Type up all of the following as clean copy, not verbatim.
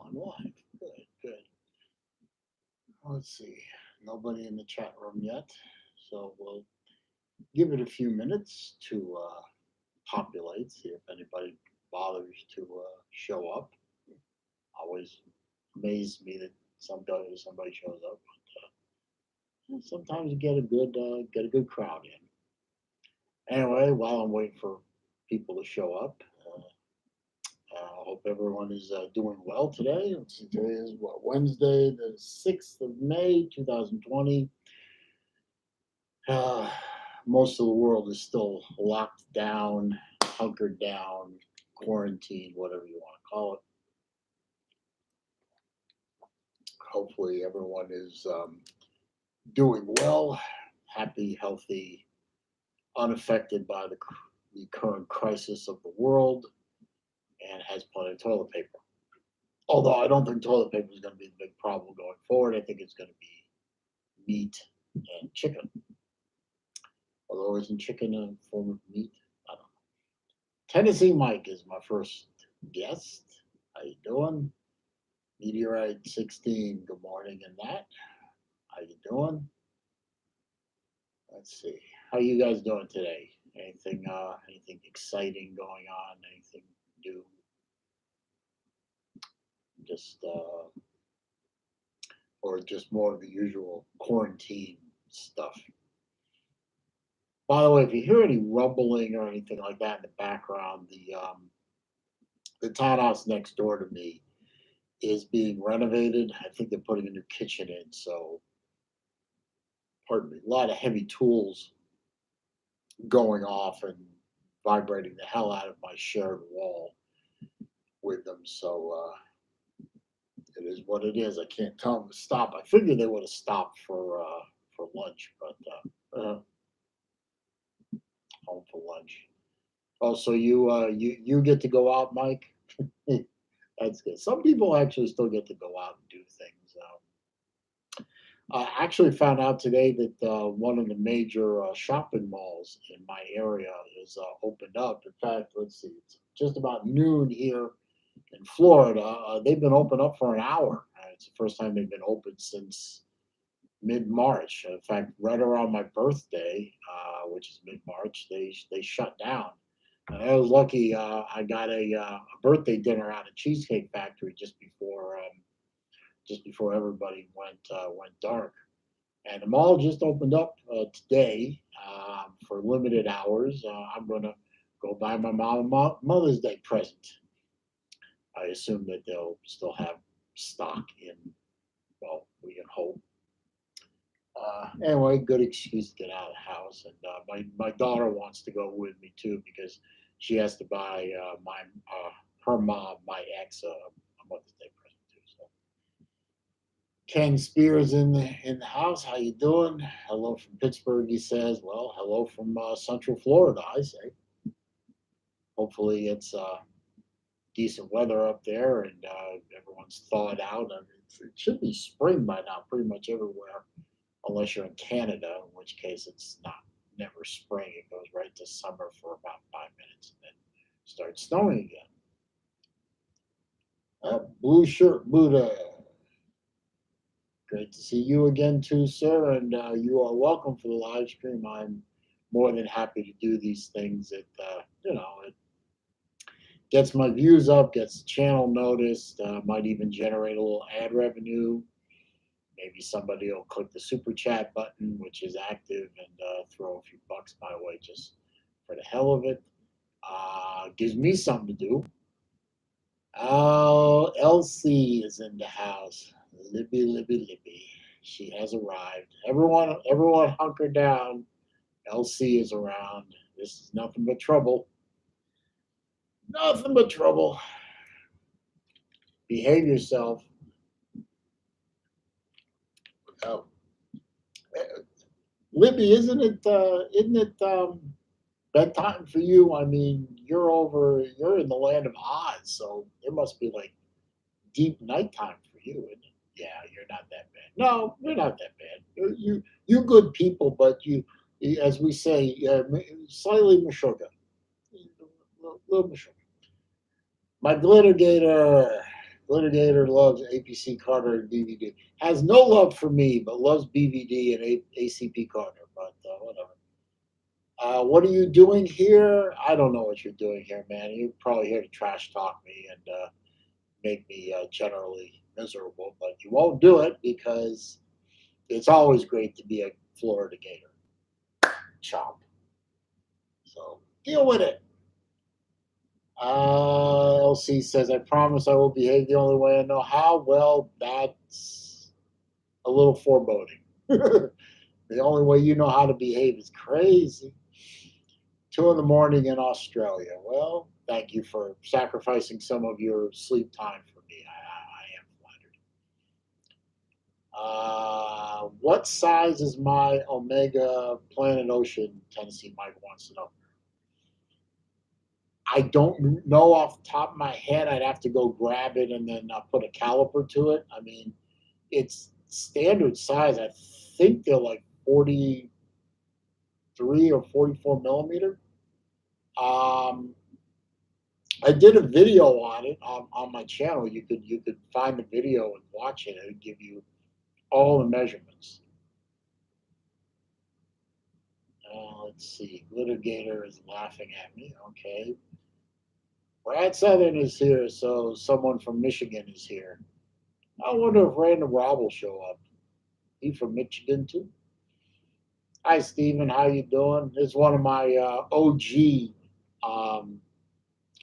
on live. Good, good. Let's see. Nobody in the chat room yet, so we'll give it a few minutes to populate. See if anybody bothers to show up. Always amazes me that somebody shows up. But, sometimes you get a good crowd in. Anyway, while I'm waiting for people to show up, I hope everyone is doing well today. Let's see, today is what, Wednesday, the 6th of May, 2020. Uh, most of the world is still locked down, hunkered down, quarantined, whatever you want to call it. Hopefully, everyone is doing well, happy, healthy, unaffected by the current crisis of the world, and has plenty of toilet paper. Although I don't think toilet paper is going to be the big problem going forward. I think it's going to be meat and chicken. Although isn't chicken a form of meat? I don't know. Tennessee Mike is my first guest. How you doing? Meteorite 16, good morning and that. How you doing? Let's see. How you guys doing today? Anything exciting going on? Anything new? Just or just more of the usual quarantine stuff. By the way, if you hear any rumbling or anything like that in the background, the townhouse next door to me is being renovated. I think they're putting a new kitchen in, so pardon me, a lot of heavy tools going off and vibrating the hell out of my shared wall with them. So it is what it is. I can't tell them to stop. I figured they would have stopped for lunch, but home for lunch. Oh, so you get to go out, Mike? That's good. Some people actually still get to go out and do things. I actually found out today that one of the major shopping malls in my area is opened up. In fact, let's see, it's just about noon here in Florida. They've been open up for an hour. It's the first time they've been open since mid-March. In fact, right around my birthday, which is mid-March, they shut down. And I was lucky. I got a birthday dinner out at Cheesecake Factory just before everybody went dark. And the mall just opened up today for limited hours. I'm gonna go buy my mom a Mother's Day present. I assume that they'll still have stock in. Well, we can hope. Anyway, good excuse to get out of the house. And my daughter wants to go with me too because she has to buy her mom, my ex, a Mother's Day present too. So Ken Spears in the house. How you doing? Hello from Pittsburgh. He says. Well, hello from Central Florida. I say. Hopefully it's decent weather up there and everyone's thawed out. I mean, it should be spring by now, pretty much everywhere, unless you're in Canada, in which case it's never spring. It goes right to summer for about 5 minutes and then starts snowing again. Blue shirt Buddha. Great to see you again too, sir, and you are welcome for the live stream. I'm more than happy to do these things. It gets my views up, gets the channel noticed, might even generate a little ad revenue. Maybe somebody will click the super chat button, which is active, and throw a few bucks my way just for the hell of it. Gives me something to do. Oh, Elsie is in the house. Libby. She has arrived. Everyone hunker down. Elsie is around. This is nothing but trouble. Nothing but trouble. Behave yourself. Oh. Libby, isn't it bedtime for you? I mean, you're in the land of Oz, so it must be like deep nighttime for you, isn't it? Yeah, you're not that bad. No, you're not that bad. You good people, but you as we say, slightly Meshuggah. Little Meshuggah. My glitter gator, Litigator loves APC Carter and BVD. Has no love for me, but loves BVD and ACP Carter. But whatever. What are you doing here? I don't know what you're doing here, man. You're probably here to trash talk me and make me generally miserable, but you won't do it because it's always great to be a Florida Gator. Chomp. So deal with it. LC says, I promise I will behave the only way I know how. Well, that's a little foreboding. The only way you know how to behave is crazy. 2 in the morning in Australia. Well, thank you for sacrificing some of your sleep time for me. I am flattered. What size is my Omega Planet Ocean? Tennessee Mike wants to know. I don't know off the top of my head. I'd have to go grab it and then put a caliper to it. I mean, it's standard size. I think they're like 43 or 44 millimeter. I did a video on it on my channel. You could find the video and watch it. It would give you all the measurements. Let's see. Litigator is laughing at me. Okay. Brad Southern is here, so someone from Michigan is here. I wonder if Random Rob will show up. He from Michigan too. Hi, Steven. How you doing? It's one of my OG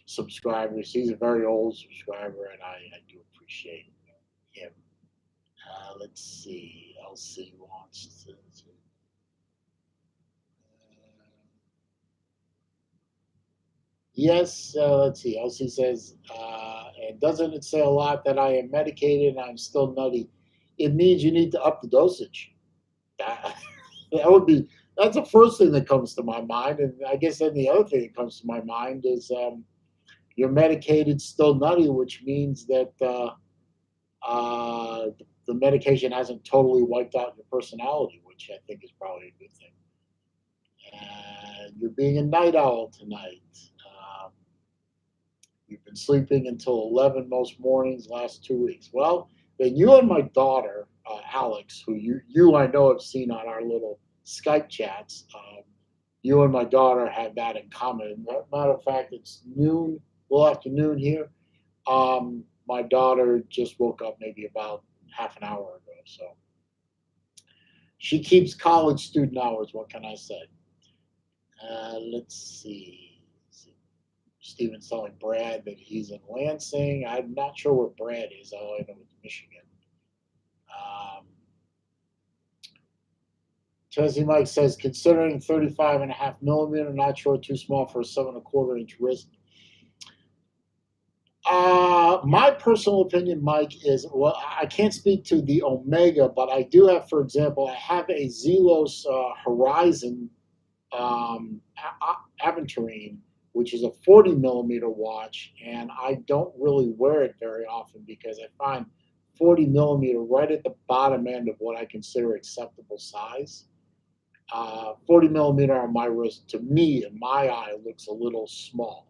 subscribers. He's a very old subscriber, and I do appreciate him. Let's see. LC wants to. Yes, let's see. LC says, and doesn't it say a lot that I am medicated and I'm still nutty? It means you need to up the dosage. That would be, that's the first thing that comes to my mind. And I guess then the other thing that comes to my mind is you're medicated, still nutty, which means that the medication hasn't totally wiped out your personality, which I think is probably a good thing. And you're being a night owl tonight. You've been sleeping until 11 most mornings last 2 weeks. Well, then you and my daughter, Alex, who you I know have seen on our little Skype chats, you and my daughter have that in common. Matter of fact, it's noon, well afternoon here. My daughter just woke up maybe about half an hour ago. So she keeps college student hours. What can I say? Let's see. Steven's telling Brad that he's in Lansing. I'm not sure where Brad is. All I know is Michigan. Tennessee Mike says, considering 35.5 millimeter, not sure too small for a 7.25 inch wrist. My personal opinion, Mike, is, well, I can't speak to the Omega, but I do have, for example, I have a Zelos Horizon Aventurine, which is a 40 millimeter watch, and I don't really wear it very often because I find 40 millimeter right at the bottom end of what I consider acceptable size. 40 millimeter on my wrist, to me, in my eye, looks a little small.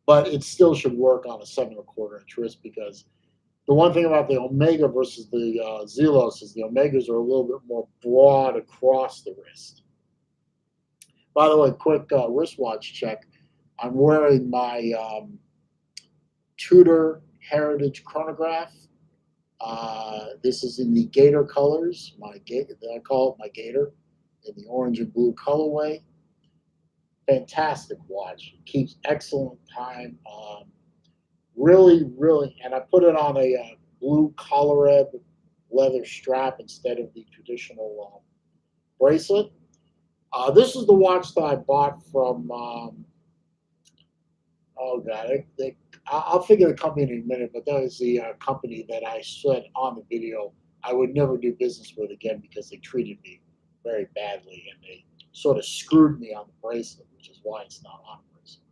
But it still should work on a 7.25 inch wrist, because the one thing about the Omega versus the Zelos is the Omegas are a little bit more broad across the wrist. By the way, quick wristwatch check. I'm wearing my Tudor Heritage chronograph. This is in the Gator colors. I call it my Gator, in the orange and blue colorway. Fantastic watch. It keeps excellent time. Really, and I put it on a blue collared leather strap instead of the traditional bracelet. This is the watch that I bought from, I'll figure the company in a minute, but that is the company that I said on the video I would never do business with again because they treated me very badly and they sort of screwed me on the bracelet, which is why it's not on the bracelet.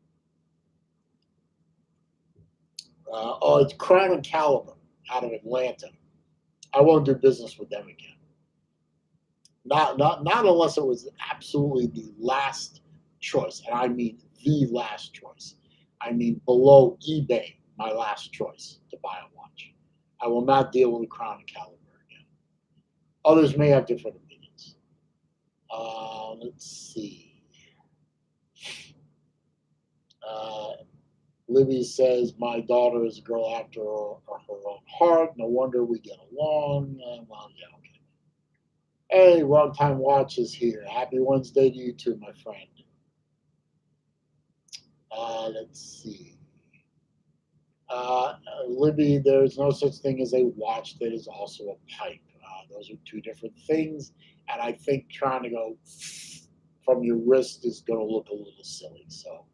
It's Crown and Caliber out of Atlanta. I won't do business with them again. Not unless it was absolutely the last choice, and I mean the last choice. I mean below eBay my last choice to buy a watch. I will not deal with a Crown and Caliber again. Others may have different opinions. Let's see. Uh, Libby says, my daughter is a girl after her own heart. No wonder we get along. Well, yeah, okay. Hey, Wrong Time Watch is here. Happy Wednesday to you too, my friend. Let's see. Libby, there's no such thing as a watch that is also a pipe. Those are two different things. And I think trying to go from your wrist is going to look a little silly. So,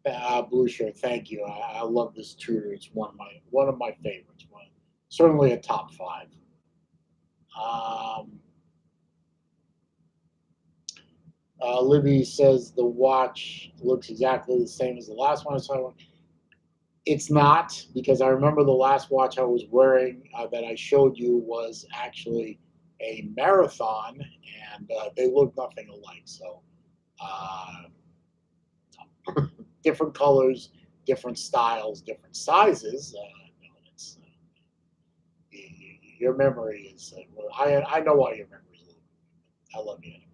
no. Blue Shirt, thank you. I love this Tudor. It's one of my favorites. Certainly a top five. Um, Libby says the watch looks exactly the same as the last one I saw. It's not, because I remember the last watch I was wearing that I showed you was actually a Marathon, and they look nothing alike. So, uh, different colors, different styles, different sizes. It's, your memory is. Well, I know why your memory is. I love you anyway.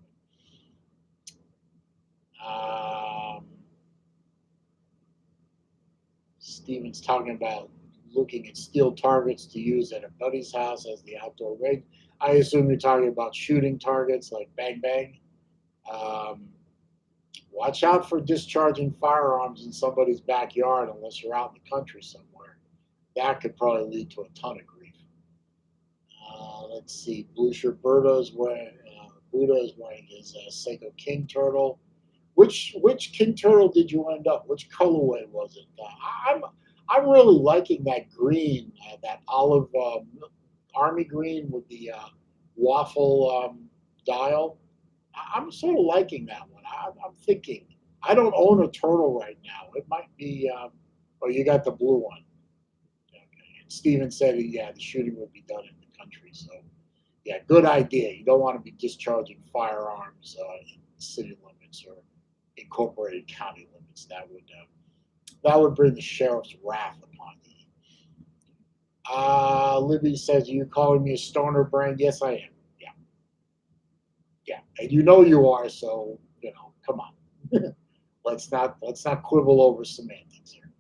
Um, Steven's talking about looking at steel targets to use at a buddy's house as the outdoor range. I assume you're talking about shooting targets like bang bang. Um, Watch out for discharging firearms in somebody's backyard unless you're out in the country somewhere. That could probably lead to a ton of grief. Let's see. Blue Shirt Buddha is wearing his Seiko King Turtle. Which King Turtle did you end up? Which colorway was it? I'm really liking that green, that olive army green with the waffle dial. I'm sort of liking that one. I'm thinking I don't own a turtle right now. It might be. Oh, you got the blue one. Okay. And Steven said, yeah, the shooting would be done in the country. So, yeah, good idea. You don't want to be discharging firearms in city limits or incorporated county limits. That would bring the sheriff's wrath upon you. Libby says, "Are you calling me a stoner brain?" Yes, I am. Yeah, yeah, and you know you are. So come on. let's not quibble over semantics here.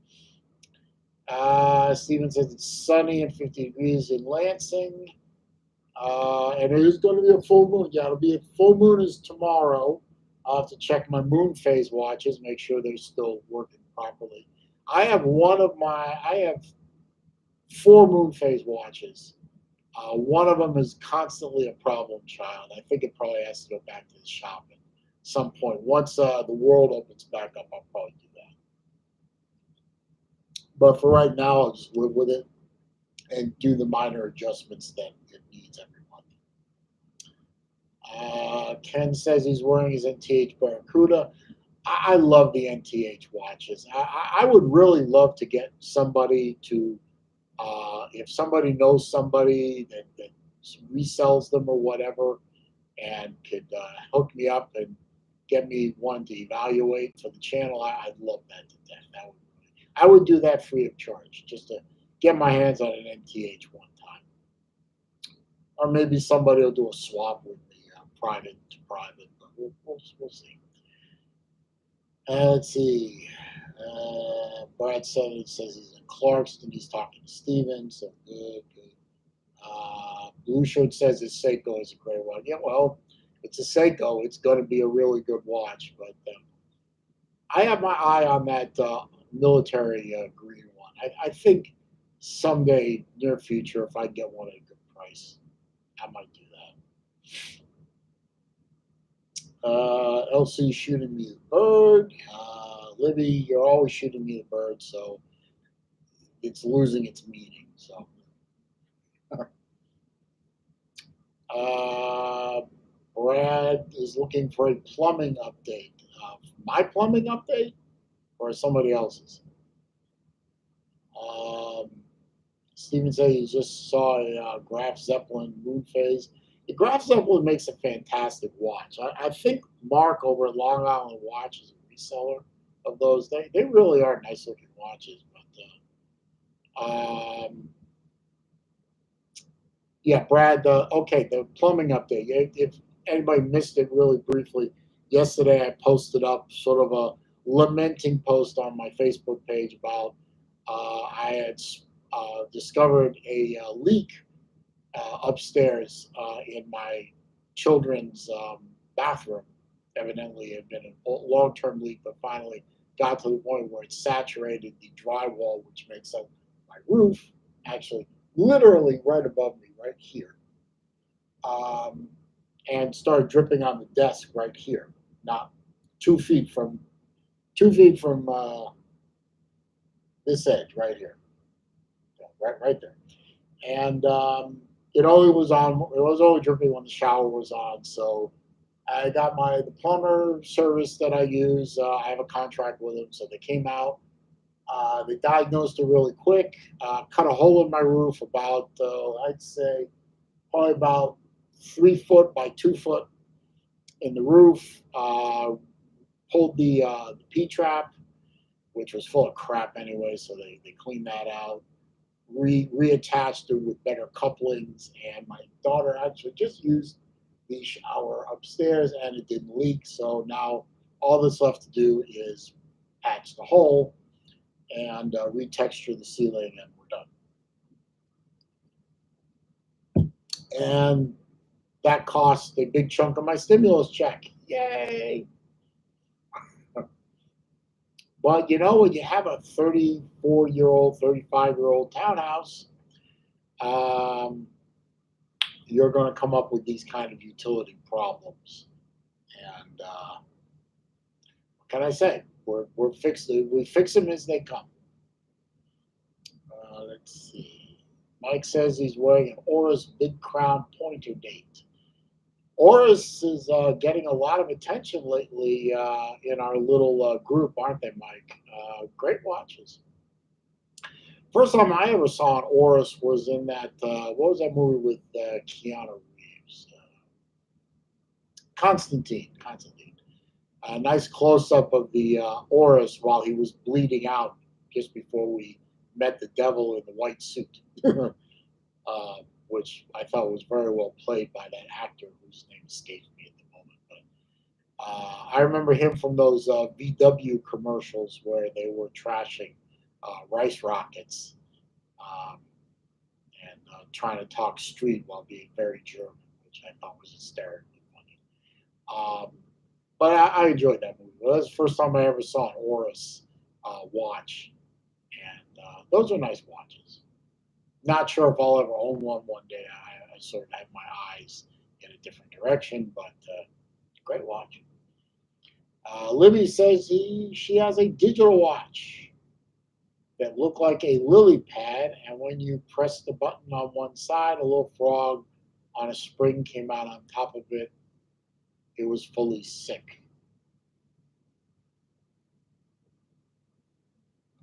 Steven says it's sunny and 50 degrees in Lansing. And it is going to be a full moon. Yeah, it'll be a full moon is tomorrow. I'll have to check my moon phase watches, make sure they're still working properly. I have four moon phase watches. One of them is constantly a problem child. I think it probably has to go back to the shop at some point. Once the world opens back up, I'll probably do that. But for right now, I'll just live with it and do the minor adjustments that it needs every month. Ken says he's wearing his NTH Barracuda. I love the NTH watches. I would really love to get somebody to, if somebody knows somebody that resells them or whatever, and could hook me up and get me one to evaluate for the channel, I'd love that to death. I would do that free of charge, just to get my hands on an NTH one time. Or maybe somebody will do a swap with me, private to private, but we'll see. Let's see. Brad says he's in Clarkston. He's talking to Steven, so good. Blue Shirt says his Seiko is a great one. Yeah, well, it's a Seiko. It's going to be a really good watch, but I have my eye on that military green one. I think someday, near future, if I get one at a good price, I might do that. LC shooting me the bird. Libby, you're always shooting me the bird, so it's losing its meaning. So, Brad is looking for a plumbing update. My plumbing update or somebody else's? Steven said he just saw a Graf Zeppelin moon phase. The Graf Zeppelin makes a fantastic watch. I think Mark over at Long Island Watch is a reseller of those. They really are nice looking watches, but Yeah, Brad. Okay, the plumbing update. If anybody missed it really briefly, yesterday I posted up sort of a lamenting post on my Facebook page about I had discovered a leak upstairs in my children's bathroom. Evidently, it had been a long-term leak, but finally got to the point where it saturated the drywall, which makes up my roof. Actually, literally right above me, right here, um, and started dripping on the desk right here, not 2 feet from 2 feet from this edge right here, yeah, right there. And it only was on. It was only dripping when the shower was on. So I got the plumber service that I use. I have a contract with them, so they came out. They diagnosed it really quick. Cut a hole in my roof about I'd say probably about 3 foot by 2 foot in the roof. Pulled the P trap, which was full of crap anyway, so they cleaned that out. Reattached it with better couplings, and my daughter actually just used the shower upstairs, and it didn't leak. So now all that's left to do is patch the hole and retexture the ceiling, and we're done. And that cost a big chunk of my stimulus check. Yay! But when you have a 34-year-old, 35-year-old townhouse, um, you're going to come up with these kind of utility problems. And what can I say? We're fixed. We fix them as they come. Let's see. Mike says he's wearing an Oris Big Crown pointer date. Oris is getting a lot of attention lately in our little group, aren't they, Mike? Great watches. First time I ever saw an Oris was in that, what was that movie with Keanu Reeves? Constantine. A nice close up of the Oris while he was bleeding out just before we met the devil in the white suit, which I thought was very well played by that actor whose name escapes me at the moment. But I remember him from those VW commercials where they were trashing rice rockets um, and trying to talk street while being very German, which I thought was hysterically funny. But I enjoyed that movie. Well, that's the first time I ever saw an Oris watch, and those are nice watches. Not sure if I'll ever own one day. I sort of have my eyes in a different direction, but great watch. Libby says she has a digital watch that looked like a lily pad, and when you press the button on one side, a little frog on a spring came out on top of it. It was fully sick.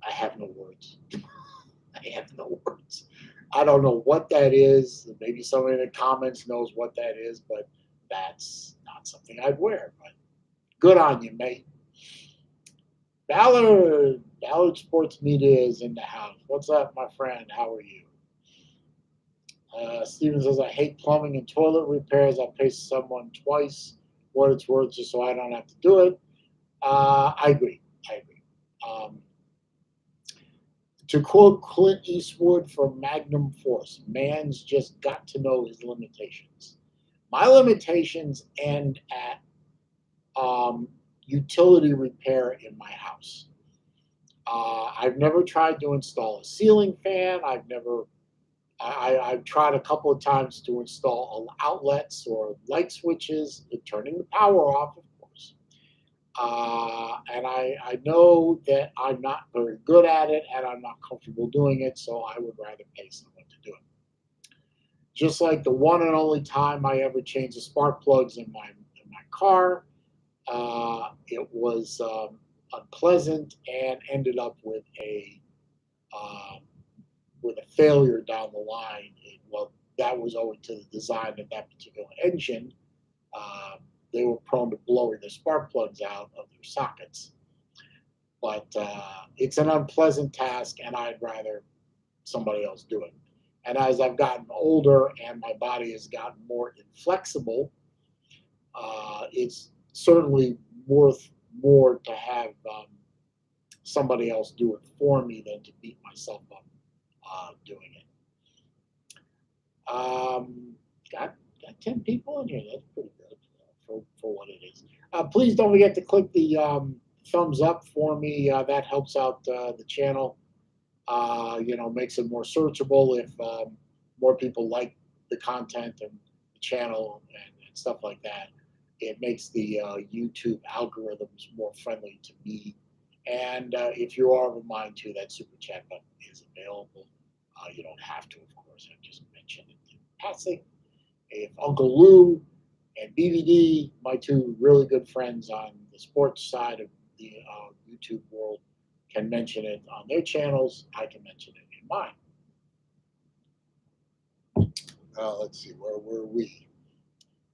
I have no words. I have no words. I don't know what that is. Maybe somebody in the comments knows what that is, but that's not something I'd wear. But good on you, mate. Ballard Sports Media is in the house. What's up, my friend? How are you? Steven says, I hate plumbing and toilet repairs. I'll pay someone twice what it's worth just so I don't have to do it. I agree. Um, to quote Clint Eastwood from Magnum Force, man's just got to know his limitations. My limitations end at utility repair in my house. I've never tried to install a ceiling fan. I've tried a couple of times to install outlets or light switches, turning the power off, of course. And I know that I'm not very good at it and I'm not comfortable doing it, so I would rather pay someone to do it. Just like the one and only time I ever changed the spark plugs in my car, it was unpleasant and ended up um, with a failure down the line. Well, that was owing to the design of that particular engine. They were prone to blowing the spark plugs out of their sockets. But it's an unpleasant task, and I'd rather somebody else do it. And as I've gotten older and my body has gotten more inflexible, it's certainly worth more to have somebody else do it for me than to beat myself up doing it. Um, got 10 people in here. That's pretty good for what it is. Please don't forget to click the thumbs up for me. That helps out the channel. Makes it more searchable if more people like the content and the channel and stuff like that. It makes the YouTube algorithms more friendly to me. And if you are of a mind to, that super chat button is available. You don't have to, of course. I just mentioned it in passing. If Uncle Lou and BVD, my two really good friends on the sports side of the YouTube world, can mention it on their channels, I can mention it in mine. Let's see, where were we?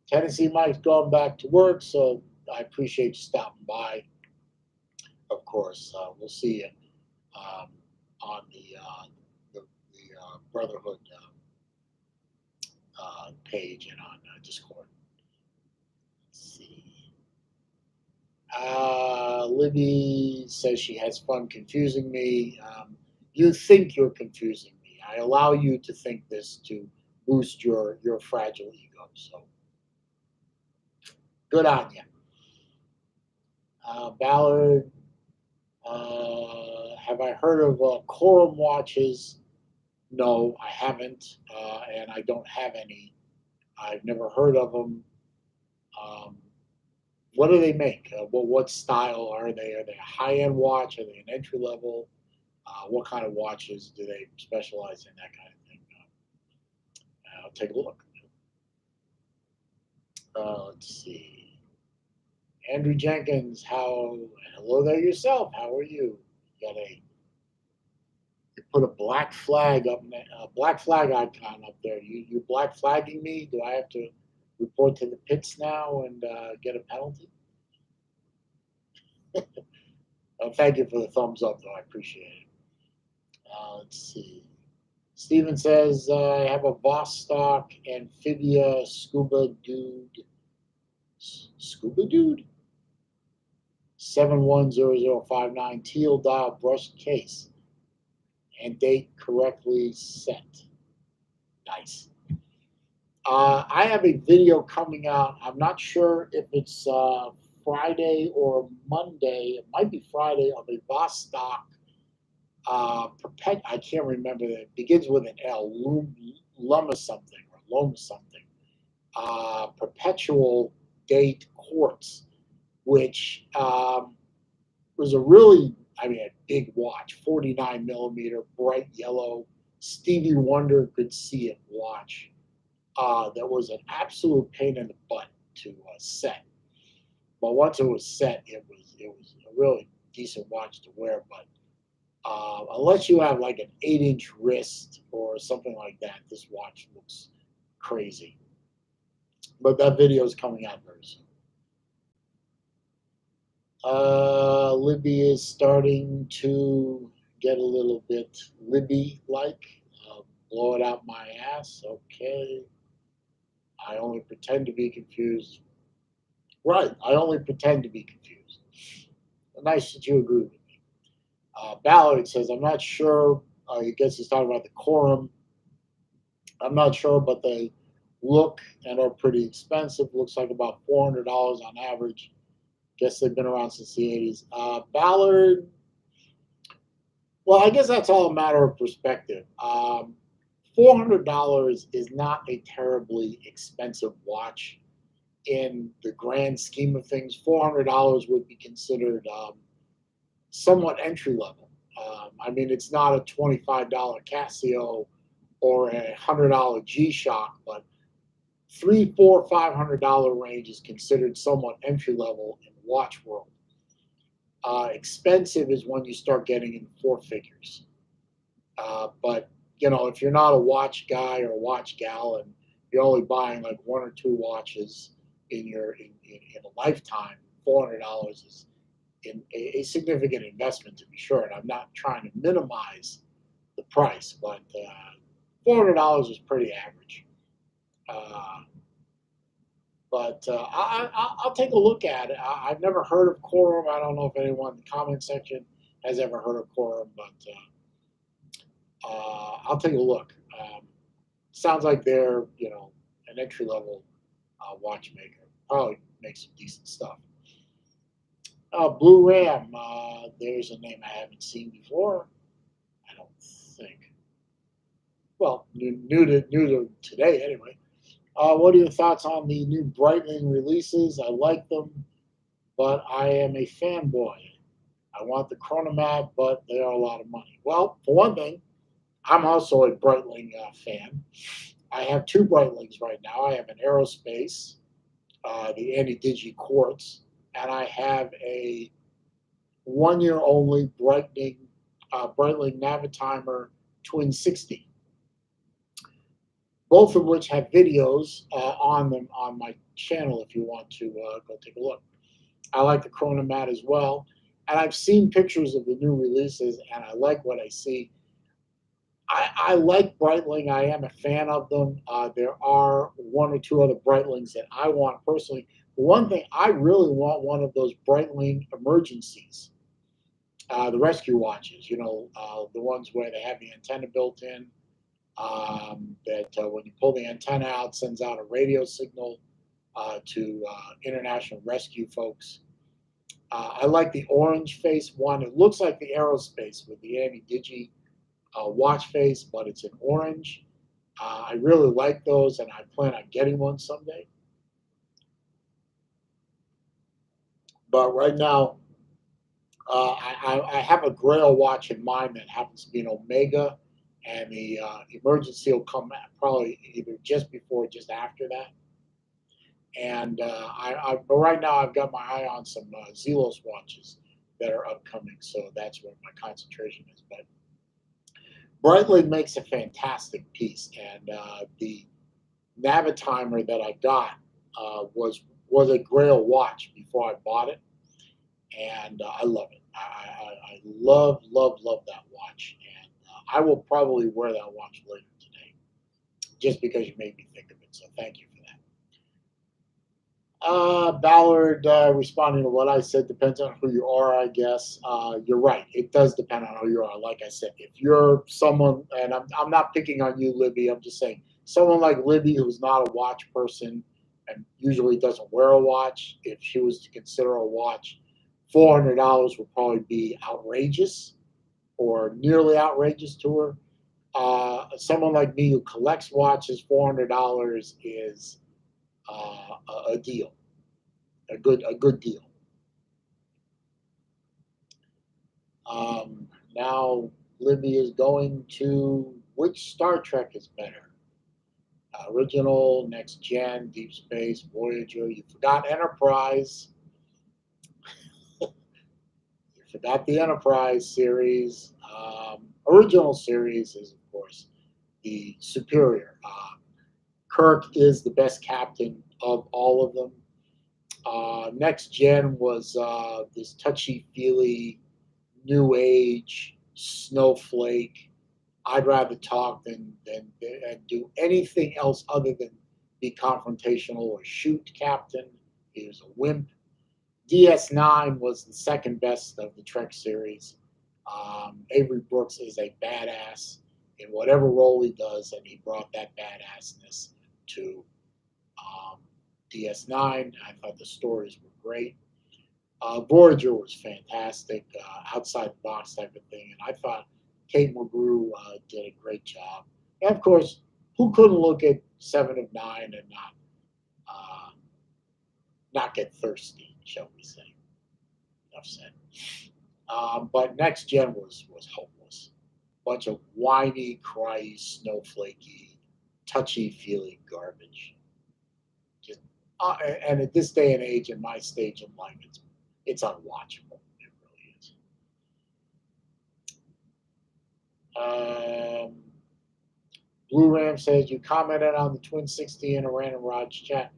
Tennessee Mike's going back to work, so I appreciate you stopping by. Of course, we'll see you on the Brotherhood page and on Discord. Let's see. Libby says she has fun confusing me. You think you're confusing me. I allow you to think this to boost your fragile ego. So good on you. Ballard, have I heard of quorum watches? No, I haven't, and I don't have any. I've never heard of them. What do they make? What style are they? Are they a high-end watch? Are they an entry level? What kind of watches do they specialize in? That kind of thing. I'll take a look. Let's see. Andrew Jenkins, hello there yourself. How are you? You put a black flag up, a black flag icon up there. You black flagging me? Do I have to report to the pits now and get a penalty? Thank you for the thumbs up, though. I appreciate it. Let's see. Steven says, I have a Vostok Amphibia Scuba Dude. Scuba Dude? 710059 teal dial brushed case and date correctly set. Nice. I have a video coming out. I'm not sure if it's Friday or Monday. It might be Friday, of a Vostok I can't remember. It begins with an L. Luma something or Loma something. Perpetual date quartz, which was a big watch, 49 millimeter, bright yellow, Stevie Wonder could see it watch. That was an absolute pain in the butt to set. But once it was set, it was a really decent watch to wear. But unless you have like an 8-inch wrist or something like that, this watch looks crazy. But that video is coming out very soon. Libby is starting to get a little bit Libby-like. Blow it out my ass. Okay. I only pretend to be confused. Right. I only pretend to be confused. Nice that you agree with me. Ballard says, I'm not sure. I guess he's talking about the quorum. I'm not sure, but they look and are pretty expensive. Looks like about $400 on average. Guess they've been around since the 80s. Ballard, well, I guess that's all a matter of perspective. $400 is not a terribly expensive watch in the grand scheme of things. $400 would be considered somewhat entry level. It's not a $25 Casio or a $100 G-Shock, but $300, $400, $500 range is considered somewhat entry level in the watch world. Expensive is when you start getting in four figures. But if you're not a watch guy or a watch gal and you're only buying like one or two watches in a lifetime, $400 is a significant investment, to be sure. And I'm not trying to minimize the price, but $400 is pretty average. Uh, but I'll take a look at it. I've never heard of Quorum. I don't know if anyone in the comment section has ever heard of Quorum, but I'll take a look. Sounds like they're, an entry level watchmaker. Probably make some decent stuff. Blue Ram. There's a name I haven't seen before. I don't think. Well, new to today anyway. What are your thoughts on the new Breitling releases? I like them, but I am a fanboy. I want the Chronomat, but they are a lot of money. Well, for one thing, I'm also a Breitling fan. I have two Breitlings right now. I have an Aerospace, the Anti-Digi Quartz, and I have a 1 year only Breitling Navitimer Twin 60. Both of which have videos on them on my channel if you want to go take a look. I like the Chronomat as well. And I've seen pictures of the new releases, and I like what I see. I like Breitling. I am a fan of them. There are one or two other Breitlings that I want personally. One thing, I really want one of those Breitling emergencies, the rescue watches, the ones where they have the antenna built in, that when you pull the antenna out, sends out a radio signal to international rescue folks. I like the orange face one. It looks like the Aerospace with the Anti-Digi watch face, but it's in orange. I really like those, and I plan on getting one someday. But right now, I have a Grail watch in mind that happens to be an Omega, and the emergency will come probably either just before or just after that. And but right now I've got my eye on some Zelos watches that are upcoming, so that's where my concentration is. But Breitling makes a fantastic piece, and the Navitimer that I got was a Grail watch before I bought it, and I love it. I love that watch, and I will probably wear that watch later today, just because you made me think of it. So thank you for that. Ballard, responding to what I said, depends on who you are, I guess. You're right. It does depend on who you are. Like I said, if you're someone, and I'm not picking on you, Libby, I'm just saying, someone like Libby who's not a watch person and usually doesn't wear a watch, if she was to consider a watch, $400 would probably be outrageous or nearly outrageous to her. Someone like me who collects watches, $400 is a deal, a good deal. Now Libby is going to which Star Trek is better? Original, Next Gen, Deep Space, Voyager. You forgot Enterprise. You forgot the Enterprise series. Original series is, of course, the superior. Kirk is the best captain of all of them. Next Gen was this touchy-feely, new age, snowflake. I'd rather talk than do anything else other than be confrontational or shoot captain. He was a wimp. DS9 was the second best of the Trek series. Avery Brooks is a badass in whatever role he does, and he brought that badassness to DS9. I thought the stories were great. Voyager was fantastic, outside the box type of thing, and I thought Kate Mulgrew did a great job. And of course, who couldn't look at 7 of 9 and not get thirsty, shall we say? Enough said. But Next Gen was hopeless. Bunch of whiny, cryy, snowflakey, touchy-feely garbage. Just and at this day and age, in my stage of life, it's unwatchable. It really is. Blue Ram says you commented on the Twin 60 in a Random Raj chat.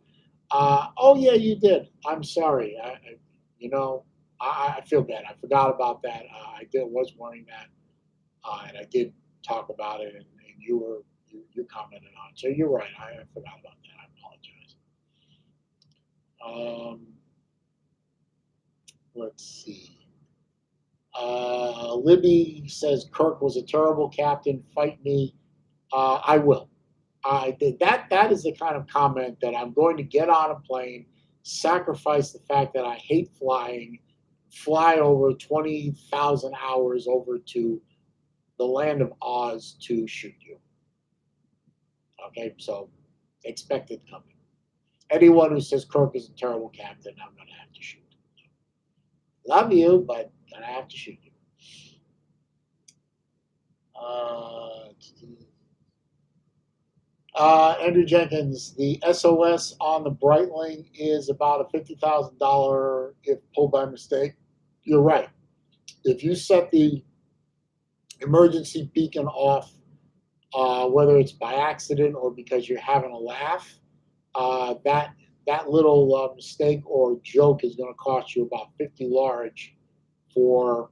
Oh yeah, you did. I'm sorry. I feel bad. I forgot about that. I was wearing that, and I did talk about it, and you commented on. So you're right. I forgot about that. I apologize. Let's see. Libby says Kirk was a terrible captain. Fight me. I will. I did that. That is the kind of comment that I'm going to get on a plane, sacrifice the fact that I hate flying, fly over 20,000 hours over to the land of Oz to shoot you. Okay, so expect it coming. Anyone who says Kirk is a terrible captain, I'm going to have to shoot. Love you, but I'm going to have to shoot you. Andrew Jenkins, the SOS on the Breitling is about a $50,000 if pulled by mistake. You're right. If you set the emergency beacon off, whether it's by accident or because you're having a laugh, that little mistake or joke is going to cost you about 50 large for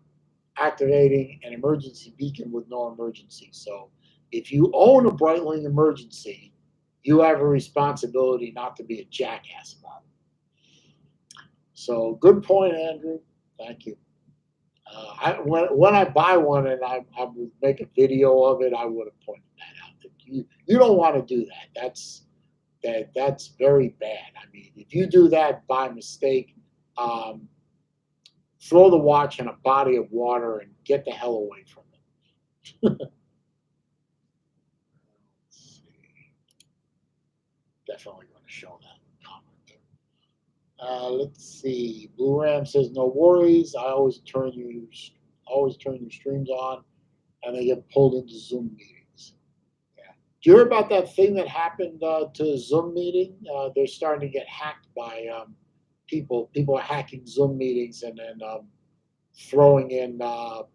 activating an emergency beacon with no emergency. So if you own a Breitling emergency, you have a responsibility not to be a jackass about it. So good point, Andrew. Thank you. When I buy one and I would make a video of it, I would have pointed that out. That you don't want to do that. That's very bad. I mean, if you do that by mistake, throw the watch in a body of water and get the hell away from it. Definitely going to show that comment. Let's see. Blue Ram says, "No worries. I always turn your streams on, and they get pulled into Zoom meetings." Yeah. Do you hear about that thing that happened to a Zoom meeting? They're starting to get hacked by people. People are hacking Zoom meetings and then throwing in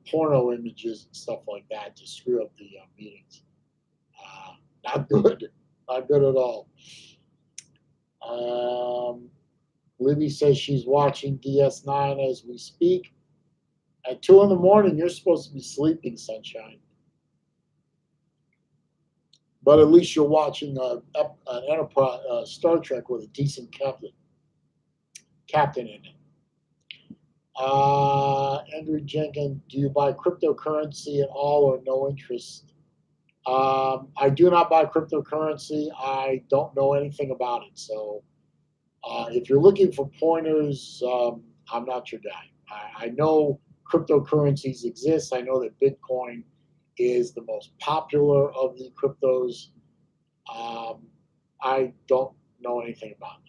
porno images and stuff like that to screw up the meetings. Not good. Not good at all. Libby says she's watching DS9 as we speak. At 2 in the morning, you're supposed to be sleeping, Sunshine. But at least you're watching an Enterprise Star Trek with a decent captain in it. Andrew Jenkins, do you buy cryptocurrency at all or no interest? I do not buy cryptocurrency. I don't know anything about it. So if you're looking for pointers, I'm not your guy. I know cryptocurrencies exist. I know that Bitcoin is the most popular of the cryptos. I don't know anything about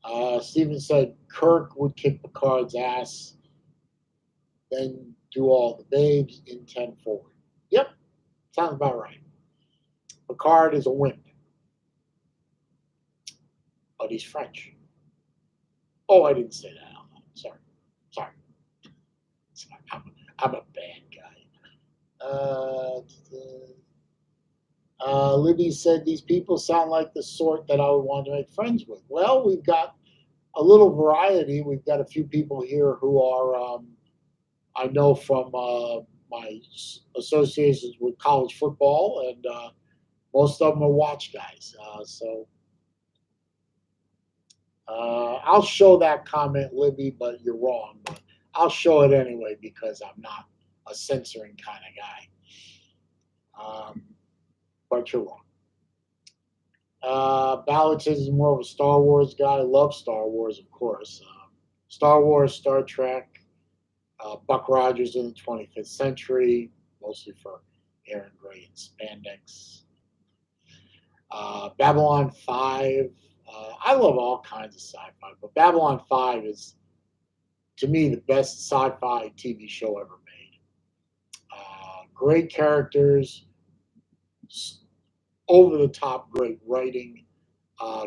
it. Steven said Kirk would kick Picard's ass, then do all the babes in 10 forward. Yep, sounds about right. Picard is a wimp, but he's French. Oh, I didn't say that out loud. Sorry. I'm a bad guy. Libby said these people sound like the sort that I would want to make friends with. Well, we've got a little variety. We've got a few people here who are, I know from my associations with college football, and most of them are watch guys. So I'll show that comment, Libby, but you're wrong. But I'll show it anyway because I'm not a censoring kind of guy. But you're wrong. Ballard says he's more of a Star Wars guy. Love Star Wars, of course. Star Wars, Star Trek, Buck Rogers in the 25th century, mostly for Aaron Gray and spandex. Babylon 5. I love all kinds of sci-fi, but Babylon 5 is, to me, the best sci-fi TV show ever made. Great characters, over-the-top great writing,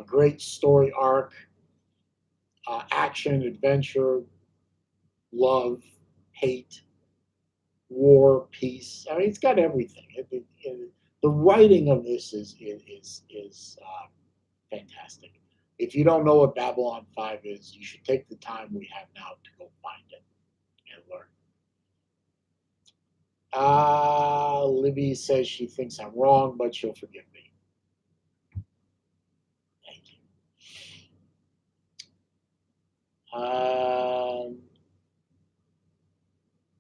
great story arc, action, adventure, love, hate, war, peace. I mean, it's got everything. The writing of this is fantastic. If you don't know what Babylon 5 is, you should take the time we have now to go find it and learn. Libby says she thinks I'm wrong, but she'll forgive me. Thank you.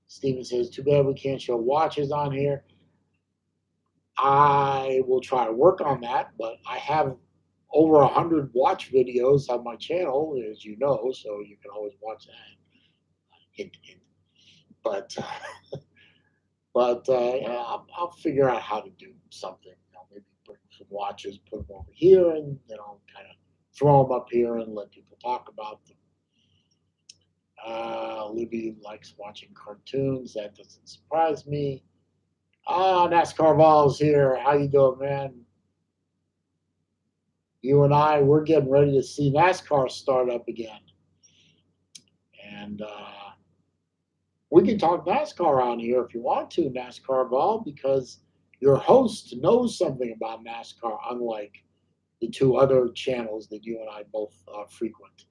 Steven says, too bad we can't show watches on here. I will try to work on that, but I have over 100 watch videos on my channel, as you know, so you can always watch that. Hint, hint. But yeah, I'll figure out how to do something. Maybe bring some watches, put them over here, and kind of throw them up here and let people talk about them. Libby likes watching cartoons. That doesn't surprise me. NASCAR Vols here. How you doing, man? You and I, we're getting ready to see NASCAR start up again. And we can talk NASCAR on here if you want to, NASCAR Vol, because your host knows something about NASCAR, unlike the two other channels that you and I both frequent,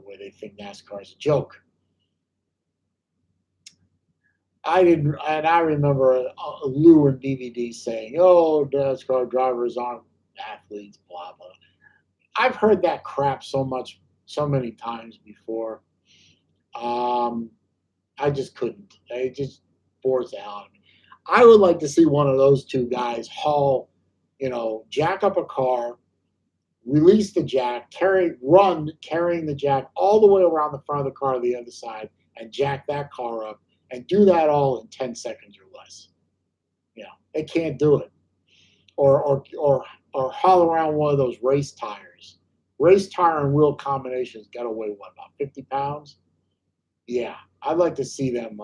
where they think NASCAR is a joke. I didn't, and I remember Lou and DVD saying, "Oh, NASCAR drivers aren't athletes," blah blah. I've heard that crap so many times before. I just couldn't. It just bores the hell out of me. I would like to see one of those two guys jack up a car, release the jack, carrying the jack all the way around the front of the car to the other side, and jack that car up, and do that all in 10 seconds or less. They can't do it. Or haul around one of those race tires. Race tire and wheel combinations got to weigh about 50 pounds? Yeah, I'd like to see them.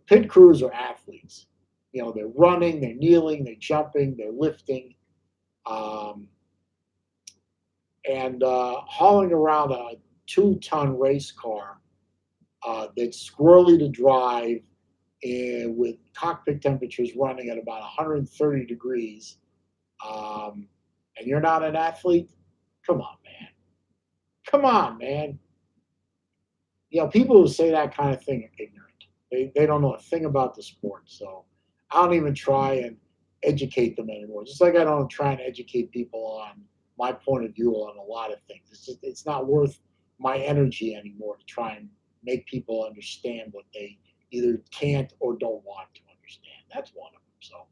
Pit crews are athletes. They're running, they're kneeling, they're jumping, they're lifting, and hauling around a 2-ton race car that's squirrely to drive, and with cockpit temperatures running at about 130 degrees, and you're not an athlete? Come on, man. Come on, man. People who say that kind of thing are ignorant. They don't know a thing about the sport. So I don't even try and educate them anymore. Just like I don't try and educate people on my point of view on a lot of things. It's not worth my energy anymore to try and make people understand what they either can't or don't want to understand. That's one of them. So,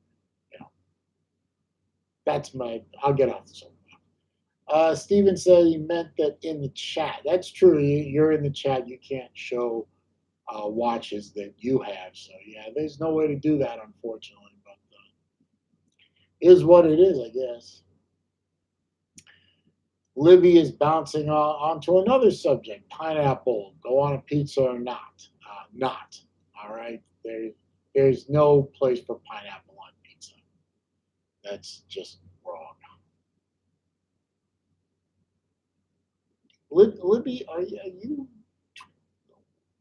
I'll get off the soapbox. Steven said he meant that in the chat. That's true. You're in the chat. You can't show watches that you have. So, yeah, there's no way to do that, unfortunately. But is what it is, I guess. Libby is bouncing onto another subject. Pineapple, go on a pizza or not? Not. All right? There's no place for pineapple on pizza. That's just wrong. Libby, are you?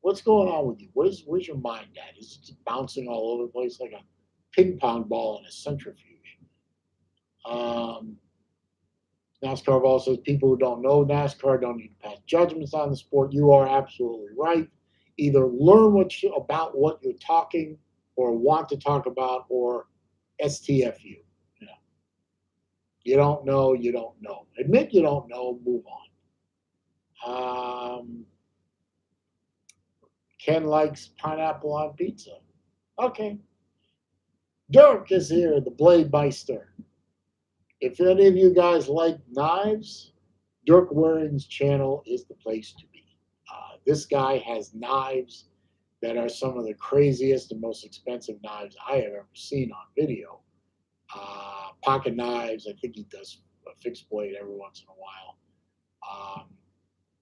What's going on with you? Where's your mind at? Is it just bouncing all over the place like a ping pong ball in a centrifuge? NASCAR Ball says people who don't know NASCAR don't need to pass judgments on the sport. You are absolutely right. Either learn about what you're talking or want to talk about, or STFU. You don't know, you don't know. Admit you don't know, move on. Ken likes pineapple on pizza. Okay. Dirk is here, the Blade Meister. If any of you guys like knives, Dirk Waring's channel is the place to be. This guy has knives that are some of the craziest and most expensive knives I have ever seen on video. Pocket knives, I think he does a fixed blade every once in a while.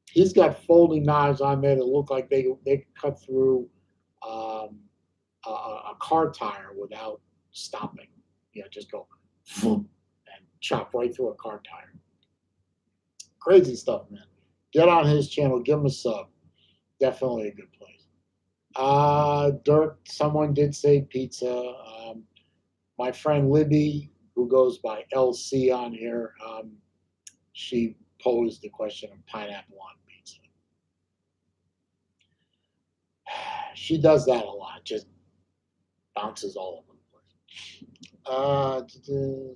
He's got folding knives on there that look like they cut through a car tire without stopping. Just go and chop right through a car tire. Crazy stuff, man. Get on his channel, give him a sub. Definitely a good place. Dirk, someone did say pizza. My friend Libby, who goes by LC on here, she posed the question of pineapple on pizza. She does that a lot. Just bounces all over the place.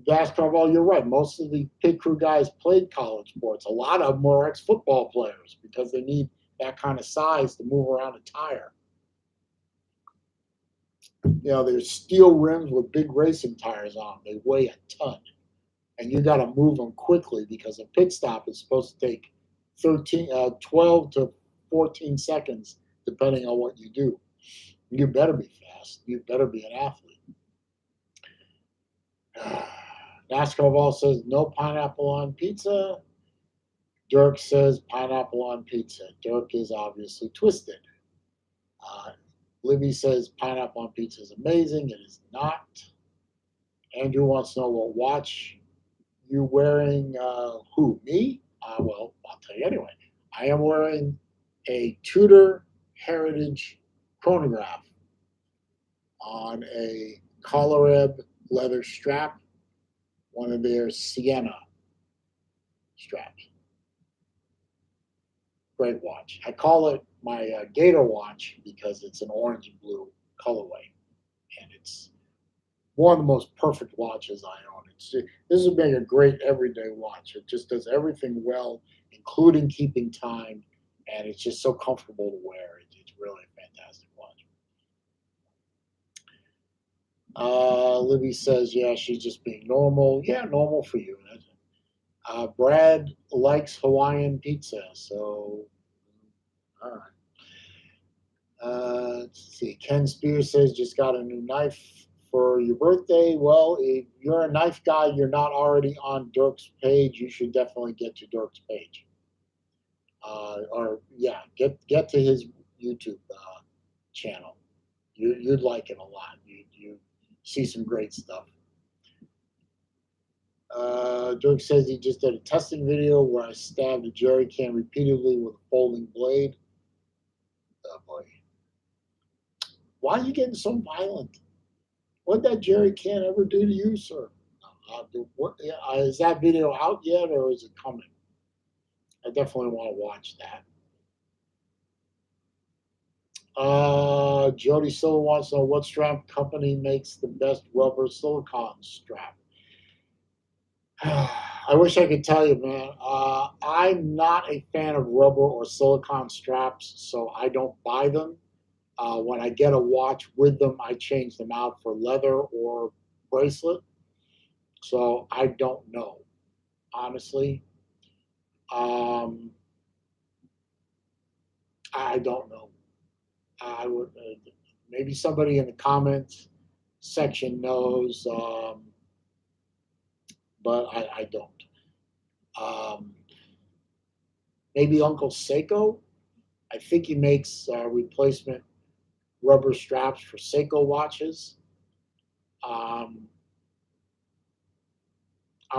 Basketball, you're right. Most of the pit crew guys played college sports. A lot of them are ex-football players because they need that kind of size to move around a tire. You know, there's steel rims with big racing tires on them. They weigh a ton. And you got to move them quickly because a pit stop is supposed to take 12 to 14 seconds, depending on what you do. You better be fast. You better be an athlete. NASCAR Ball says no pineapple on pizza. Dirk says pineapple on pizza. Dirk is obviously twisted. Libby says pineapple on pizza is amazing. It is not. Andrew wants to know what watch you wearing. Who, me? Well, I'll tell you anyway. I am wearing a Tudor Heritage chronograph on a Collareb leather strap, one of their Sienna straps. Great watch. I call it my Gator watch because it's an orange and blue colorway, and it's one of the most perfect watches I own. This would make a great everyday watch. It just does everything well, including keeping time, and it's just so comfortable to wear. It's really a fantastic watch. Libby says, yeah, she's just being normal. Yeah, normal for you. Brad likes Hawaiian pizza, so all right. Let's see. Ken Spears says, just got a new knife for your birthday. Well, if you're a knife guy, you're not already on Dirk's page, you should definitely get to Dirk's page. Or yeah, get to his YouTube channel. You'd like it a lot. You see some great stuff. Dirk says he just did a testing video where I stabbed a jerry can repeatedly with a folding blade. Oh boy. Why are you getting so violent? What did that jerry can ever do to you, sir? Is that video out yet or is it coming? I definitely want to watch that. Jody Silver wants to know what strap company makes the best rubber silicone strap. I wish I could tell you, man. I'm not a fan of rubber or silicone straps, so I don't buy them. When I get a watch with them, I change them out for leather or bracelet. So I don't know, honestly. I don't know. I would maybe somebody in the comments section knows, but I don't. Maybe Uncle Seiko. I think he makes replacement rubber straps for Seiko watches. I'm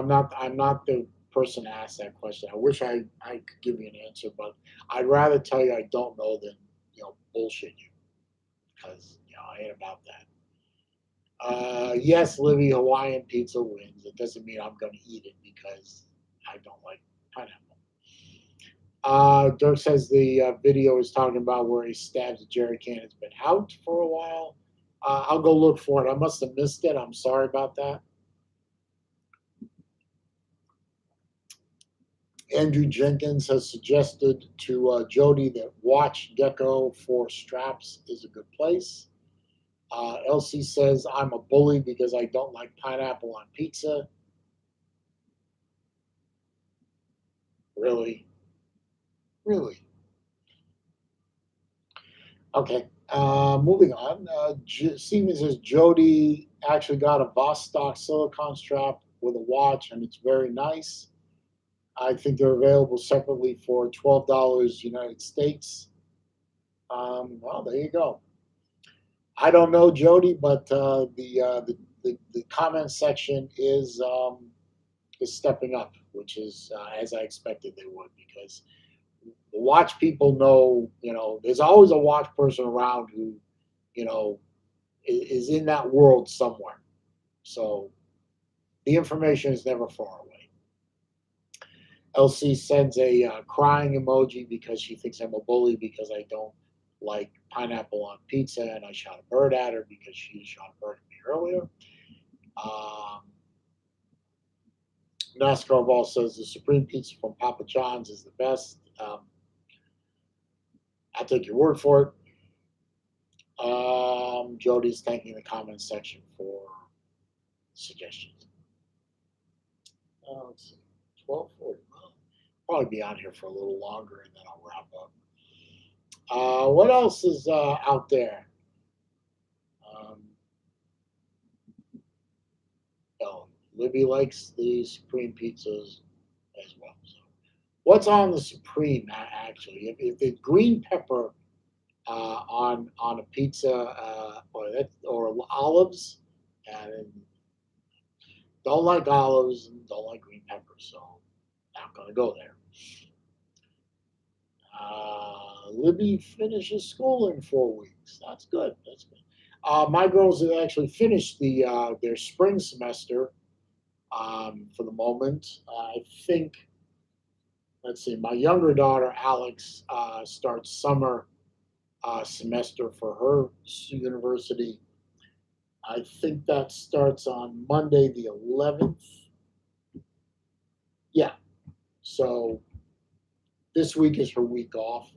not the person to ask that question. I wish I could give you an answer, but I'd rather tell you I don't know than bullshit you because I ain't about that. Yes, Livy, Hawaiian pizza wins. It doesn't mean I'm going to eat it because I don't like pineapple. Dirk says the video is talking about where he stabs a jerry can. It's been out for a while. I'll go look for it. I must have missed it. I'm sorry about that. Andrew Jenkins has suggested to Jody that Watch Gecko for straps is a good place. Elsie says, I'm a bully because I don't like pineapple on pizza. Really? Really? Okay. Moving on. Steven says, Jody actually got a Vostok silicone strap with a watch, and it's very nice. I think they're available separately for $12 United States. Well, there you go. I don't know, Jody, but the comment section is stepping up, which is as I expected they would, because the watch people know, there's always a watch person around who, is in that world somewhere. So the information is never far away. LC sends a crying emoji because she thinks I'm a bully because I don't like pineapple on pizza, and I shot a bird at her because she shot a bird at me earlier. Um, NASCAR Ball says the Supreme Pizza from Papa John's is the best. I'll take your word for it. Jody's thanking the comments section for suggestions. Let's see, 12:40. Well, probably be on here for a little longer, and then I'll wrap up. What else is out there? Um, oh, Libby likes the Supreme pizzas as well. So, what's on the Supreme actually? If the green pepper on a pizza or olives, and don't like olives and don't like green peppers, so not gonna go there. Libby finishes school in 4 weeks. That's good. That's good. My girls have actually finished their spring semester for the moment. I think. Let's see. My younger daughter Alex starts summer semester for her university. I think that starts on Monday the 11th. Yeah. So this week is her week off,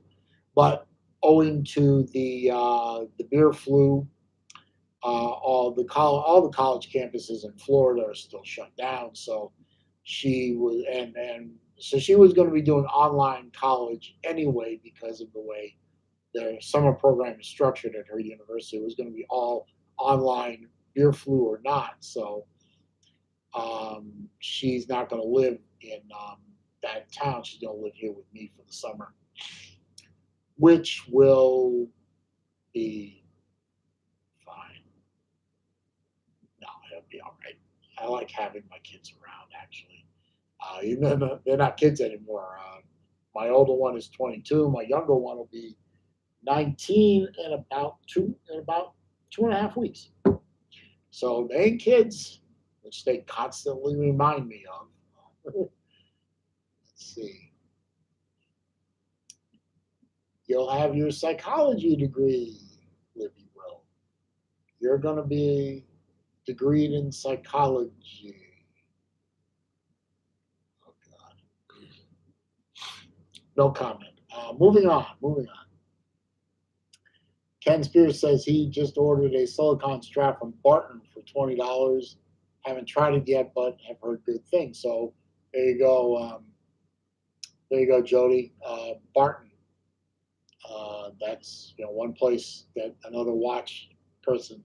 but owing to the beer flu, all the college campuses in Florida are still shut down. So she was and so she was going to be doing online college anyway because of the way their summer program is structured at her university. It was going to be all online, beer flu or not. So she's not going to live in that town. She's going to live here with me for the summer, which will be fine. No, it'll be all right. I like having my kids around, actually. Even though they're not kids anymore. My older one is 22. My younger one will be 19 in about 2.5 weeks. So they ain't kids, which they constantly remind me of. Let's see. You'll have your psychology degree, Libby will. You're going to be degreed in psychology. Oh, God. No comment. Moving on. Ken Spears says he just ordered a silicone strap from Barton for $20. Haven't tried it yet, but have heard good things. So there you go. There you go, Jody. Barton. That's one place that another watch person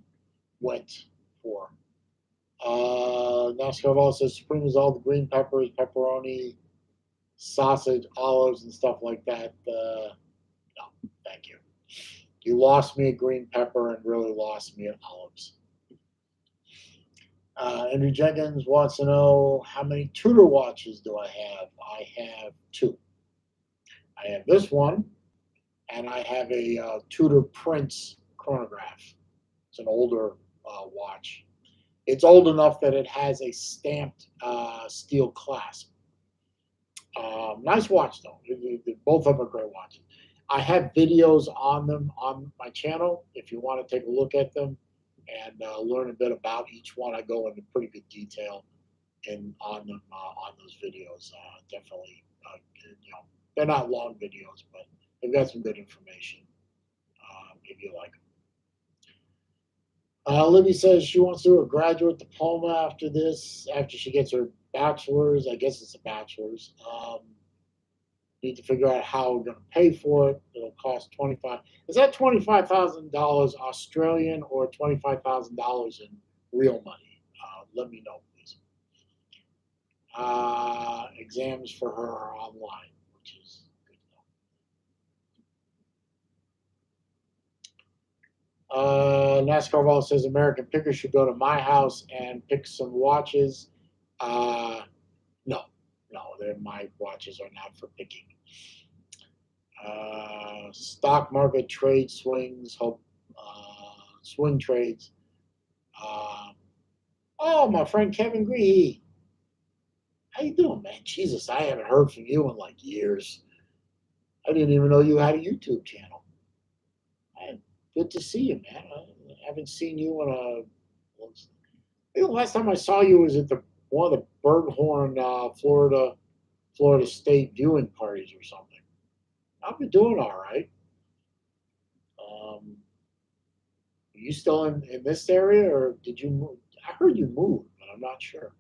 went for. NASCAR Ball says Supreme is all the green peppers, pepperoni, sausage, olives, and stuff like that. No, thank you. You lost me at green pepper and really lost me at olives. Andrew Jenkins wants to know how many Tudor watches do I have? I have two. I have this one, and I have a Tudor Prince chronograph. It's an older watch. It's old enough that it has a stamped steel clasp. Nice watch, though. Both of them are great watches. I have videos on them on my channel if you want to take a look at them and learn a bit about each one. I go into pretty good detail on them on those videos. Definitely, they're not long videos, but they've got some good information if you like them. Libby says she wants to do a graduate diploma after this, after she gets her bachelor's. I guess it's a bachelor's. Need to figure out how we're going to pay for it. It'll cost 25. Is that $25,000 Australian or $25,000 in real money? Let me know, please. Exams for her are online, which is good to know. NASCAR Ball says American Pickers should go to my house and pick some watches. No, my watches are not for picking. Stock market trade swings, swing trades. Oh, my friend Kevin Green. How you doing, man? Jesus, I haven't heard from you in like years. I didn't even know you had a YouTube channel. Good to see you, man. I haven't seen you in a. I think the last time I saw you was at the one of the Berghorn, Florida State viewing parties or something. I've been doing all right. Are you still in this area, or did you move? I heard you moved, but I'm not sure.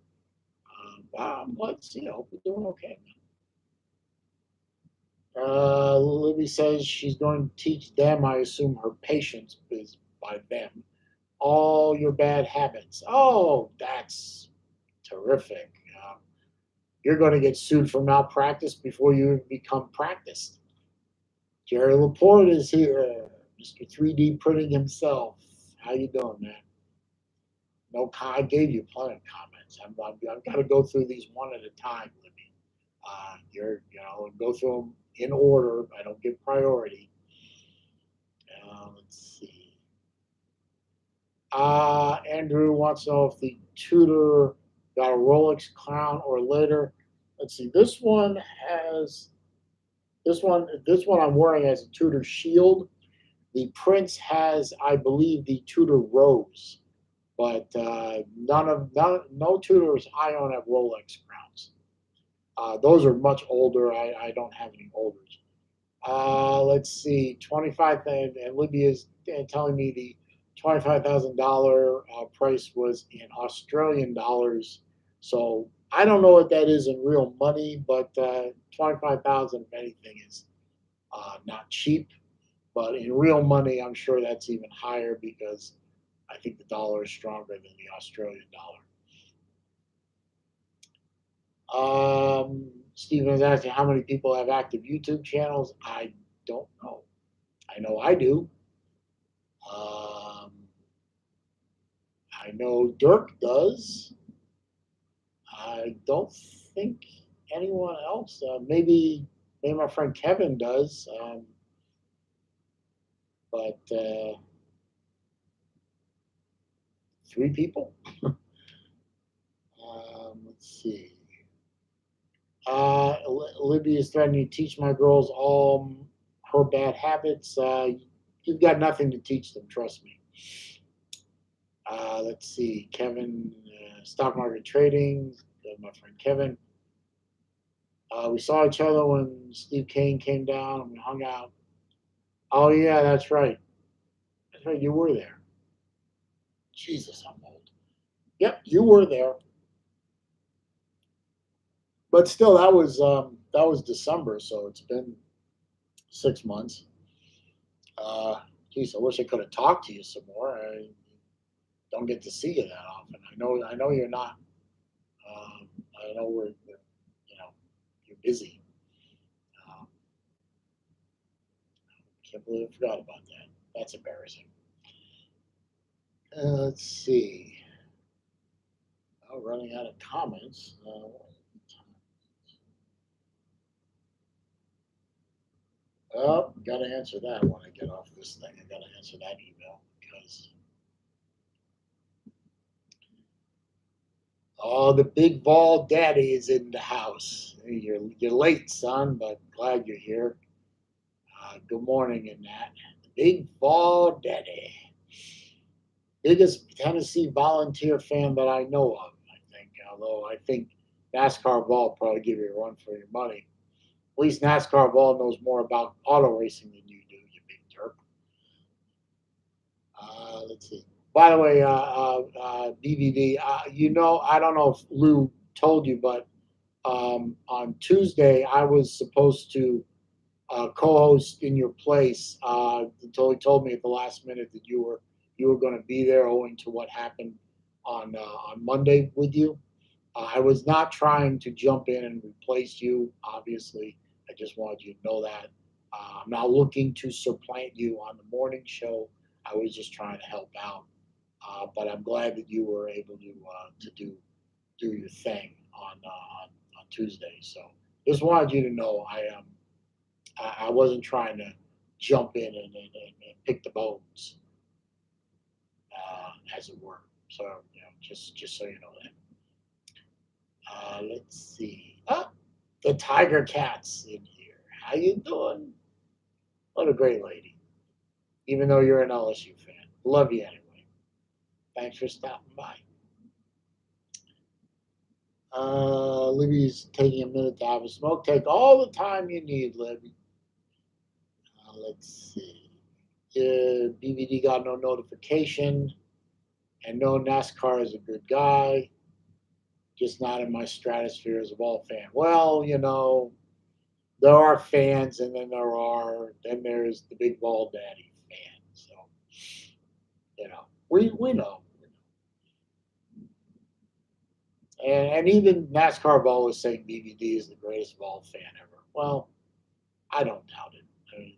Let's see. I hope you're doing okay. Libby says she's going to teach them. I assume her patients is by them. All your bad habits. Oh, that's terrific. Um, you're going to get sued for malpractice before you even become practiced. Jerry Laporte is here, Mr. 3D printing himself. How you doing, man? No, I gave you plenty of comments. I've got to go through these one at a time, Libby. Go through them in order. I don't give priority. Let's see. Andrew wants to know if the tutor got a Rolex crown or later. Let's see. This one I'm wearing as a Tudor shield. The prince has, I believe, the Tudor rose, but no Tudors I own have Rolex crowns. Those are much older. I don't have any olders. Let's see, 25, and Libby is telling me the $25,000 price was in Australian dollars. So I don't know what that is in real money, but 25,000, if anything, is not cheap. But in real money, I'm sure that's even higher because I think the dollar is stronger than the Australian dollar. Stephen is asking how many people have active YouTube channels. I don't know. I know I do. Um, I know Dirk does. I don't think anyone else. Maybe my friend Kevin does. But 3 people. Let's see. Libby is threatening to teach my girls all her bad habits. You've got nothing to teach them, trust me. Let's see. Kevin, stock market trading. My friend Kevin. We saw each other when Steve Kane came down and we hung out. Oh, yeah, that's right. That's right. You were there. Jesus, I'm old. Yep, you were there. But still, that was December, so it's been 6 months. Geez, I wish I could have talked to you some more. I don't get to see you that often. I know you're not. I know you're busy. Um, can't believe I forgot about that. That's embarrassing. Let's see. Oh, running out of comments. Got to answer that when I get off this thing. I got to answer that email because the big ball daddy is in the house. You're late, son, but glad you're here. Good morning, and that big ball daddy, biggest Tennessee volunteer fan that I know of. I think, although I think NASCAR ball probably give you a run for your money. At least NASCAR ball knows more about auto racing than you do, you big derp. Let's see. By the way, DVD, I don't know if Lou told you, but on Tuesday I was supposed to co-host in your place until he told me at the last minute that you were going to be there, owing to what happened on Monday with you. I was not trying to jump in and replace you. Obviously, I just wanted you to know that. I'm not looking to supplant you on the morning show. I was just trying to help out. But I'm glad that you were able to do your thing on Tuesday. So just wanted you to know I wasn't trying to jump in and pick the bones, as it were. So just so you know that. Let's see. The Tiger Cat's in here. How you doing? What a great lady. even though you're an LSU fan. Love you anyway. Thanks for stopping by. Libby's taking a minute to have a smoke. Take all the time you need, Libby. Let's see. BVD got no notification, and no NASCAR is a good guy. Just not in my stratosphere as a ball fan. Well, there are fans, and then there's the big ball daddy fan. So, we know. And even NASCAR ball is saying BVD is the greatest ball fan ever. Well, I don't doubt it. I mean,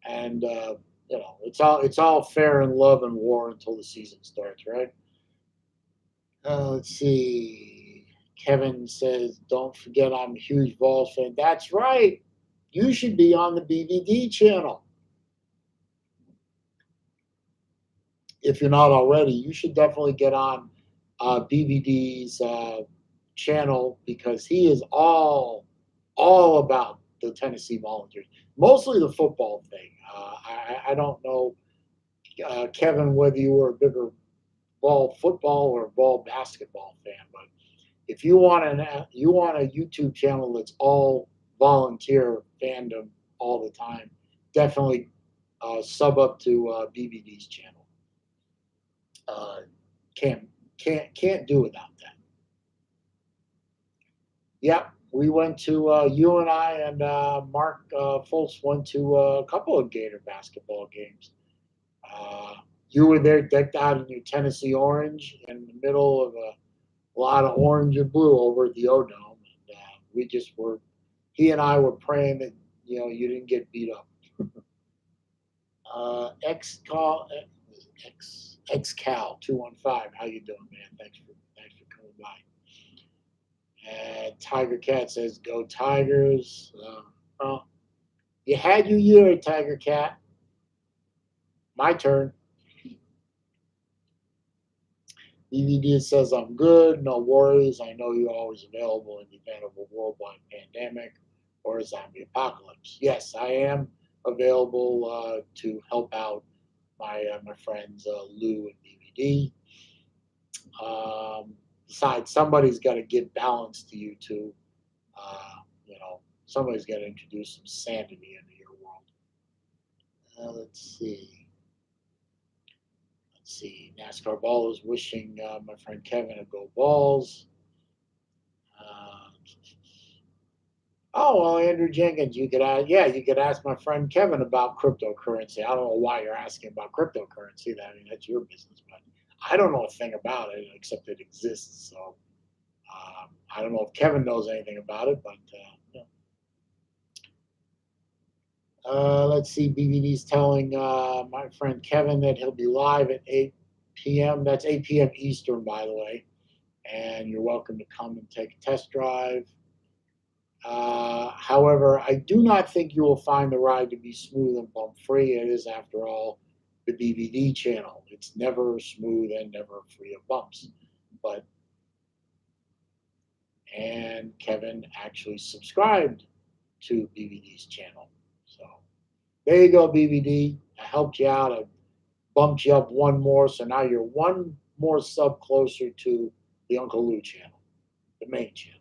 and it's all fair in love and war until the season starts, right? Let's see. Kevin says, "Don't forget, I'm a huge Vols fan." That's right. You should be on the BVD channel if you're not already. You should definitely get on BVD's channel because he is all about the Tennessee Volunteers, mostly the football thing. I don't know, Kevin, whether you were a bigger ball football or ball basketball fan, but if you want a YouTube channel that's all volunteer fandom all the time, definitely sub up to BBD's channel. Uh, can't do without that. Yep, we went to you and I and Mark Foltz went to a couple of Gator basketball games. Uh, you were there decked out in your Tennessee orange in the middle of a lot of orange and blue over at the O Dome. And, we just were, he and I were praying that you didn't get beat up. X call X Cal 215. How you doing, man? Thanks for coming by. And Tiger Cat says, "Go Tigers." Well, you had your year, Tiger Cat. My turn. DVD says, "I'm good. No worries. I know you're always available in the event of a worldwide pandemic or a zombie apocalypse." Yes, I am available to help out my friends Lou and DVD. Besides, somebody's got to give balance to you two. Somebody's got to introduce some sanity into your world. Let's see. NASCAR Ball is wishing my friend Kevin a go balls. Uh, oh well, Andrew Jenkins, you could ask my friend Kevin about cryptocurrency. I don't know why you're asking about cryptocurrency. That's your business, but I don't know a thing about it except it exists. So I don't know if Kevin knows anything about it, but let's see. BBD's telling my friend Kevin that he'll be live at 8 p.m. That's 8 p.m. Eastern, by the way. And you're welcome to come and take a test drive. However, I do not think you will find the ride to be smooth and bump free. It is, after all, the BVD channel. It's never smooth and never free of bumps. And Kevin actually subscribed to BVD's channel. So there you go, BVD. I helped you out. I bumped you up one more. So now you're one more sub closer to the Uncle Lou channel, the main channel.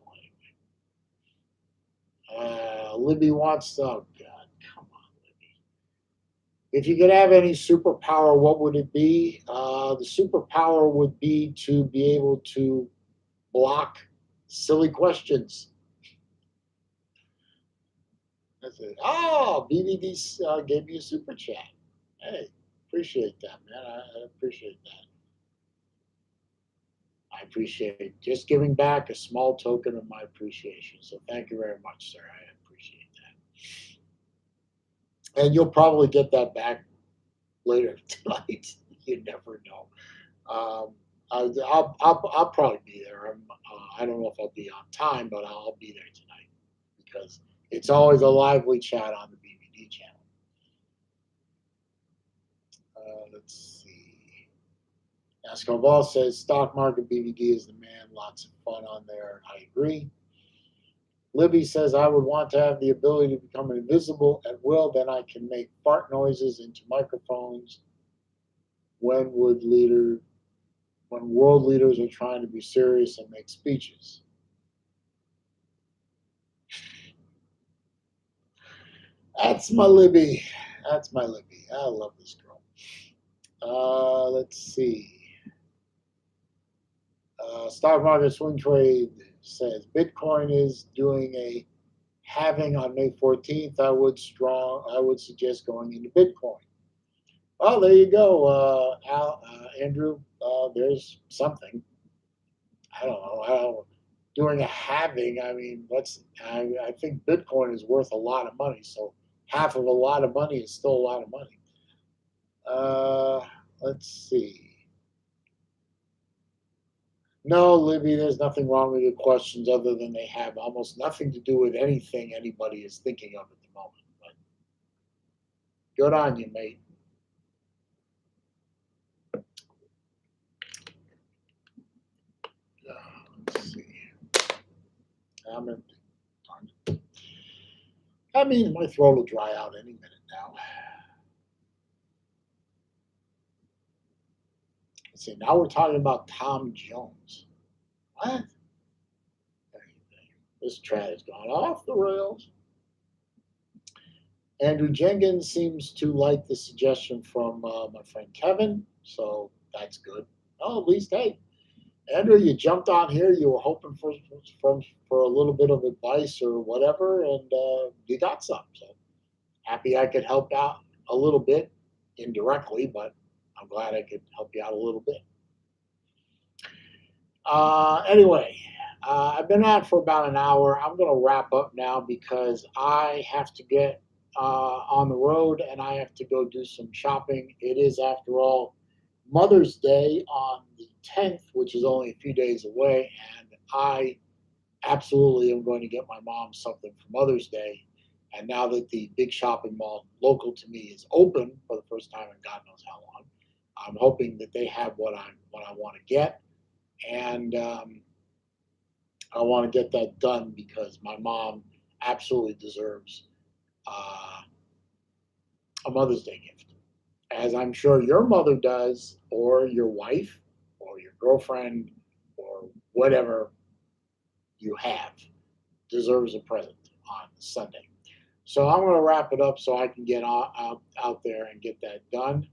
Libby wants, oh God, come on, Libby. If you could have any superpower, what would it be? The superpower would be to be able to block silly questions. That's it. Oh, BVD gave me a super chat. Hey, appreciate that, man. I appreciate that. I appreciate just giving back a small token of my appreciation. So thank you very much, sir. I appreciate that. And you'll probably get that back later tonight. You never know. I'll probably be there. I don't know if I'll be on time, but I'll be there tonight because it's always a lively chat on the BVD channel. Let's see. NASCAR Ball says stock market BVD is the man. Lots of fun on there. I agree. Libby says, I would want to have the ability to become invisible at will. Then I can make fart noises into microphones. When would leader, when world leaders are trying to be serious and make speeches? That's my Libby. That's my Libby. I love this girl. Let's see. Stock market swing trade says Bitcoin is doing a halving on May 14th. I would suggest going into Bitcoin. Well, there you go, Andrew. There's something. I don't know how doing a halving. I mean, I think Bitcoin is worth a lot of money. So half of a lot of money is still a lot of money. Let's see. No, Libby, there's nothing wrong with your questions other than they have almost nothing to do with anything anybody is thinking of at the moment. But good on you, mate. Let's see. I'm empty. I mean, my throat will dry out any minute now. Let's see. Now we're talking about Tom Jones. What? This chat has gone off the rails. Andrew Jenkins seems to like the suggestion from my friend Kevin, so that's good. Oh, at least, hey, Andrew, you jumped on here. You were hoping for a little bit of advice or whatever, and you got some. So happy I could help out a little bit indirectly, but I'm glad I could help you out a little bit. Anyway, I've been on for about an hour. I'm going to wrap up now because I have to get on the road and I have to go do some shopping. It is, after all, Mother's Day on the 10th, which is only a few days away, and I absolutely am going to get my mom something for Mother's Day. And now that the big shopping mall local to me is open for the first time in God knows how long, I'm hoping that they have what I want to get, and I want to get that done because my mom absolutely deserves a Mother's Day gift, as I'm sure your mother does, or your wife, or your girlfriend, or whatever you have, deserves a present on Sunday. So I'm going to wrap it up so I can get out there and get that done.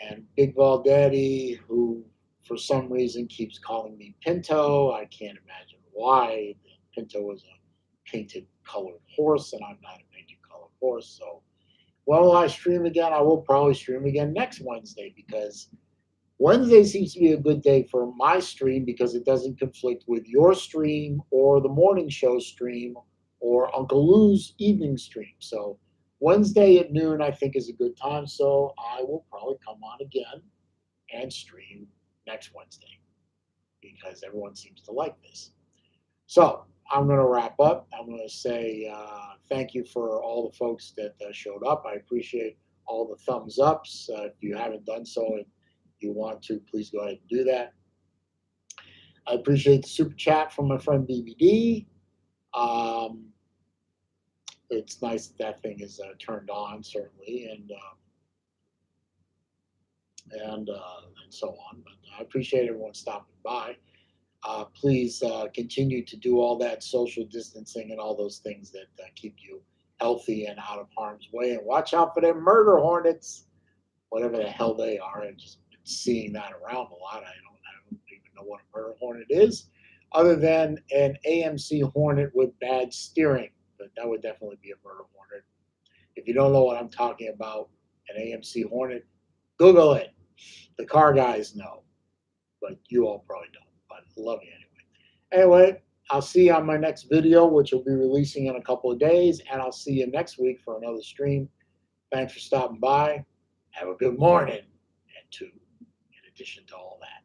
And Big Ball Daddy, who for some reason keeps calling me Pinto. I can't imagine why. Pinto is a painted colored horse, and I'm not a painted colored horse. So when will I stream again? I will probably stream again next Wednesday, because Wednesday seems to be a good day for my stream because it doesn't conflict with your stream or the morning show stream or Uncle Lou's evening stream. So Wednesday at noon, I think, is a good time. So I will probably come on again and stream next Wednesday because everyone seems to like this. So I'm going to wrap up. I'm going to say thank you for all the folks that showed up. I appreciate all the thumbs ups. If you haven't done so and you want to, please go ahead and do that. I appreciate the super chat from my friend BBD. It's nice that thing is turned on, certainly, and so on. But I appreciate everyone stopping by. Please continue to do all that social distancing and all those things that keep you healthy and out of harm's way. And watch out for them murder hornets, whatever the hell they are. And just seeing that around a lot. I don't even know what a murder hornet is, other than an AMC Hornet with bad steering. But that would definitely be a murder hornet. If you don't know what I'm talking about, an AMC Hornet, Google it. The car guys know, but you all probably don't. But I love you anyway. Anyway, I'll see you on my next video, which will be releasing in a couple of days, and I'll see you next week for another stream. Thanks for stopping by. Have a good morning, and in addition to all that.